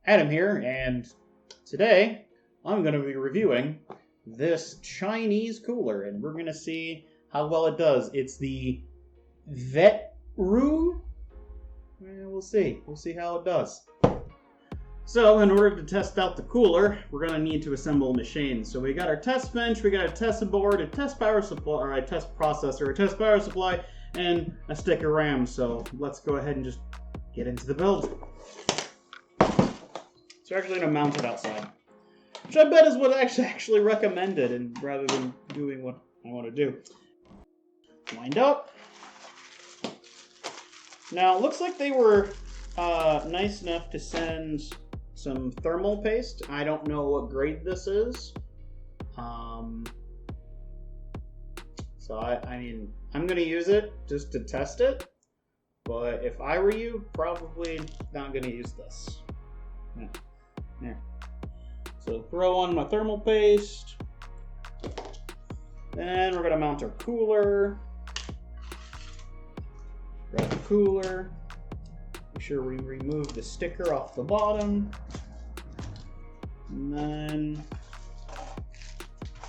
Adam here, and today I'm going to be reviewing this Chinese cooler, and we're going to see how well it does. It's the Vetroo. We'll see. We'll see how it does. So, in order to test out the cooler, we're going to need to assemble a machine. So we got our test bench, we got a test board, a test power supply, or a test processor, a test power supply, and a stick of RAM. So let's go ahead and just get into the build. So actually going to mount it outside, which I bet is what I actually recommended, and rather than doing what I want to do. Wind up. Now it looks like they were nice enough to send some thermal paste. I don't know what grade this is. So I mean, I'm going to use it just to test it. But if I were you, probably not going to use this. Yeah. There. So throw on my thermal paste. Then we're going to mount our cooler. Grab the cooler. Make sure we remove the sticker off the bottom. And then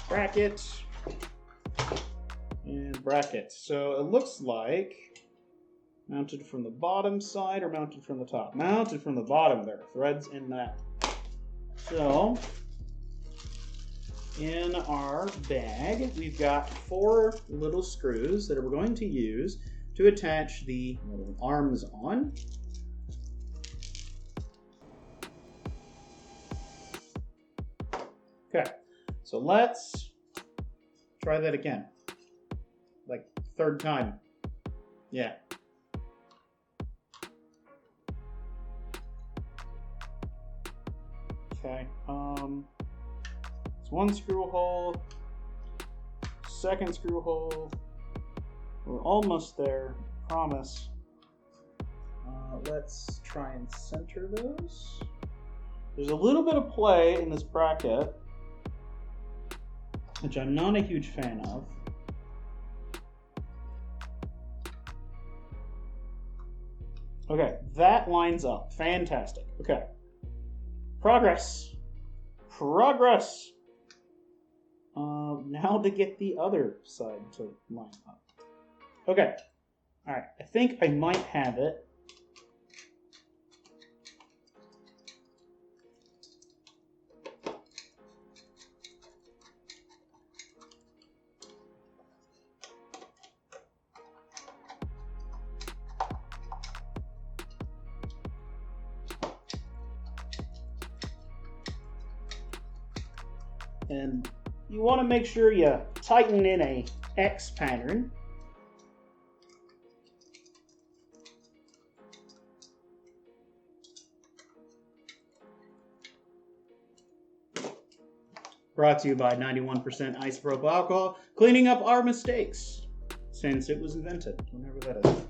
bracket. And bracket. So it looks like mounted from the bottom side or mounted from the top? Mounted from the bottom. There are threads in that. So, in our bag, we've got 4 little screws that we're going to use to attach the little arms on. Okay, so let's try that again. Like, 3rd time. Yeah. Okay, it's 1 screw hole, 2nd screw hole. We're almost there, promise. Let's try and center those. There's a little bit of play in this bracket, which I'm not a huge fan of. Okay, that lines up. Fantastic. Okay. Progress. Progress. Now to get the other side to line up. Okay. All right. I think I might have it. And you want to make sure you tighten in a X pattern. Brought to you by 91% isopropyl alcohol, cleaning up our mistakes since it was invented, whenever that is.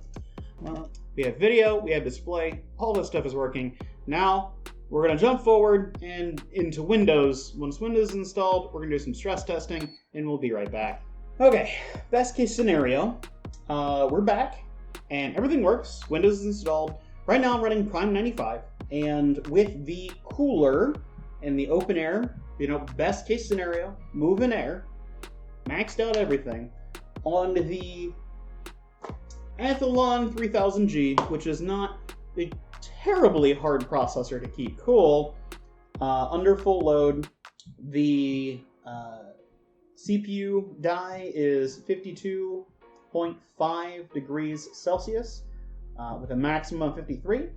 Well, we have video, we have display, all this stuff is working. Now, we're going to jump forward and into Windows. Once Windows is installed, we're going to do some stress testing, and we'll be right back. Okay, best case scenario, we're back, and everything works. Windows is installed. Right now I'm running Prime 95, and with the cooler and the open air, best case scenario, move in air, maxed out everything, on the Athlon 3000G, which is not a terribly hard processor to keep cool. Under full load, the CPU die is 52.5 degrees Celsius with a maximum of 53.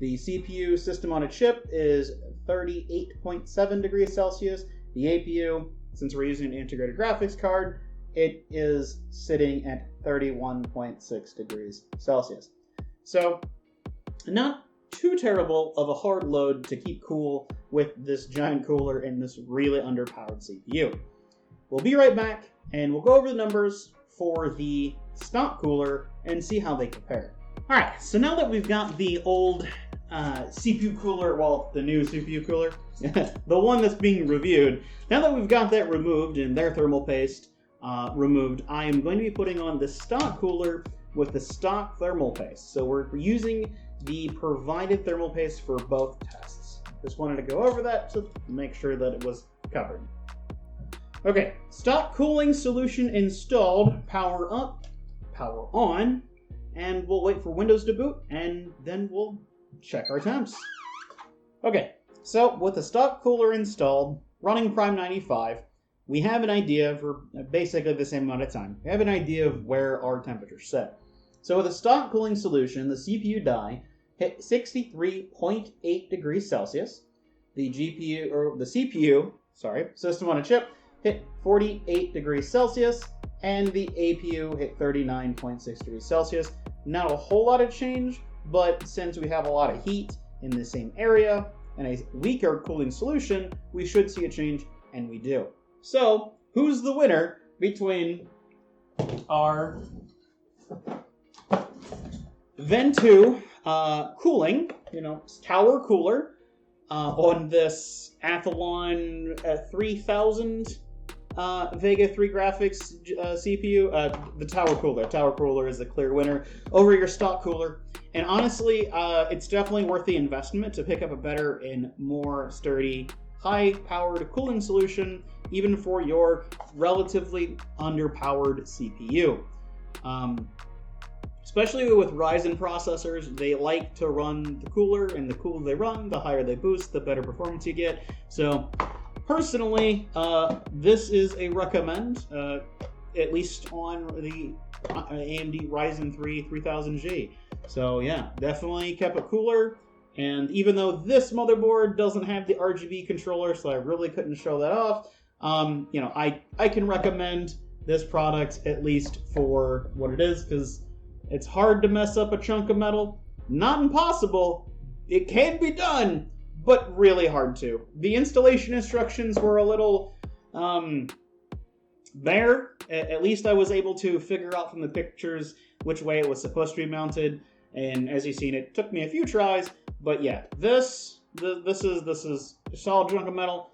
The CPU system on a chip is 38.7 degrees Celsius. The APU, since we're using an integrated graphics card, it is sitting at 31.6 degrees Celsius. So, not too terrible of a hard load to keep cool with this giant cooler and this really underpowered CPU. We'll be right back, and we'll go over the numbers for the stock cooler and see how they compare. Alright, so now that we've got the old CPU cooler, well, the new CPU cooler, the one that's being reviewed, now that we've got that removed and their thermal paste removed, I am going to be putting on the stock cooler with the stock thermal paste. So we're using the provided thermal paste for both tests. just wanted to go over that to make sure that it was covered. Okay, stock cooling solution installed, power up, power on, and we'll wait for Windows to boot, and then we'll check our temps. Okay, so with the stock cooler installed, running Prime 95, we have an idea for basically the same amount of time. We have an idea of where our temperature's set. So with a stock cooling solution, the CPU die hit 63.8 degrees Celsius. The CPU, system on a chip, hit 48 degrees Celsius, and the APU hit 39.6 degrees Celsius. Not a whole lot of change, but since we have a lot of heat in the same area and a weaker cooling solution, we should see a change, and we do. So, who's the winner between our Vetroo cooling, tower cooler, on this Athlon 3000 Vega 3 graphics CPU, the tower cooler. Tower cooler is the clear winner over your stock cooler. And honestly, it's definitely worth the investment to pick up a better and more sturdy, high-powered cooling solution, even for your relatively underpowered CPU. Especially with Ryzen processors, they like to run the cooler, and the cooler they run, the higher they boost, the better performance you get. So, personally, this is a recommend, at least on the AMD Ryzen 3 3000G. So yeah, definitely kept it cooler. And even though this motherboard doesn't have the RGB controller, so I really couldn't show that off, I can recommend this product at least for what it is, because it's hard to mess up a chunk of metal. Not impossible. It can be done, but really hard to. The installation instructions were a little bare. At least I was able to figure out from the pictures which way it was supposed to be mounted. And as you've seen, it took me a few tries. But yeah, this is a solid chunk of metal.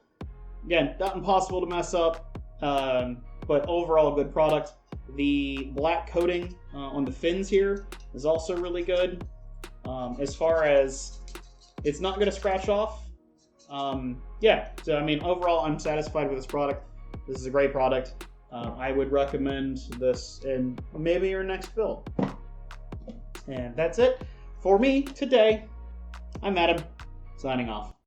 Again, not impossible to mess up, but overall a good product. The black coating on the fins here is also really good. As far as it's not going to scratch off. Yeah, so I mean, overall, I'm satisfied with this product. This is a great product. I would recommend this in maybe your next build. And that's it for me today. I'm Adam, signing off.